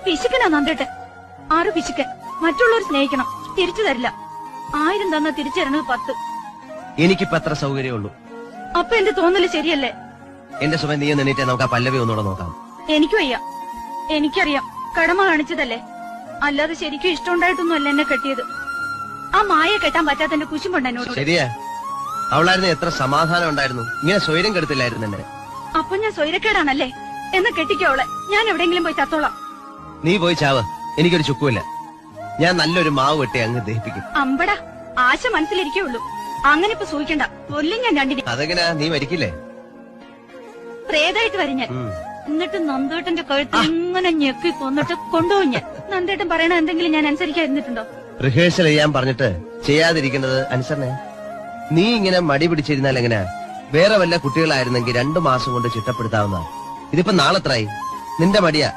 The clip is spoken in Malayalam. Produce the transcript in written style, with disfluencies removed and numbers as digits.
പിശുക്കനാ നന്ദേട്ടൻ. 6 പിശുക്കൻ. മറ്റുള്ളവർ സ്നേഹിക്കണം, തിരിച്ചു തരില്ല. 1000 തന്ന തിരിച്ചു തരണത് 10. എനിക്കിപ്പോ അത്ര സൗകര്യമുള്ളൂ. അപ്പൊ എന്റെ തോന്നല് ശരിയല്ലേ? എന്റെ സുമ നീ നിന്നിട്ടേ നമുക്ക് ആ പല്ലവി ഒന്നുകൂടെ നോക്കാം. എനിക്കും വയ്യ. എനിക്കറിയാം, കടമ കാണിച്ചതല്ലേ. അല്ലാതെ ശരിക്കും ഇഷ്ടമുണ്ടായിട്ടൊന്നുമല്ല എന്നെ കെട്ടിയത്. ആ മായ കെട്ടാൻ പറ്റാത്ത എന്റെ കുശുമ്പുണ്ട് എന്നോട്. ശരിയാ, അവളായിരുന്നു എത്ര സമാധാനം ഉണ്ടായിരുന്നു. ഇങ്ങനെ സ്വൈര്യം കെടുത്തില്ലായിരുന്നു എന്നെ. അപ്പൊ ഞാൻ സ്വൈരക്കേടാണല്ലേ? എന്നാ കെട്ടിക്കോളെ, ഞാൻ എവിടെയെങ്കിലും പോയി ചത്തോളാം. നീ പോയി ചാവ്, എനിക്കൊരു ചുക്കുമില്ല. ഞാൻ നല്ലൊരു മാവ് വെട്ടി അങ്ങ് ദഹിപ്പിക്കും. അമ്പടാ, ആശ മനസ്സിലിരിക്കുള്ളൂ. അങ്ങനെ ഇപ്പൊ സൂഹിക്കണ്ട, കൊല്ലും ഞാൻ രണ്ടിനെ. അതെങ്ങനാ, നീ മരിക്കില്ലേ? പ്രേതായിട്ട് വരും ഞാൻ. എന്നിട്ട് നന്ദേട്ടന്റെ കഴുത്ത് ഇങ്ങനെ ഞെക്കി കൊന്നിട്ട് കൊണ്ടുപോയി ഞാൻ. നന്ദേട്ടൻ പറയണ എന്തെങ്കിലും ഞാൻ അനുസരിക്കാതിരുന്നിട്ടുണ്ടോ? റിഹേഴ്സൽ ചെയ്യാൻ പറഞ്ഞിട്ട് ചെയ്യാതിരിക്കുന്നത് അനുസരണേ. നീ ഇങ്ങനെ മടി പിടിച്ചിരുന്നാൽ എങ്ങനെയാ? വേറെ വല്ല കുട്ടികളായിരുന്നെങ്കിൽ 2 മാസം കൊണ്ട് ചിട്ടപ്പെടുത്താവുന്ന. ഇതിപ്പോ നാളെത്രായി? നിന്റെ മടിയാ.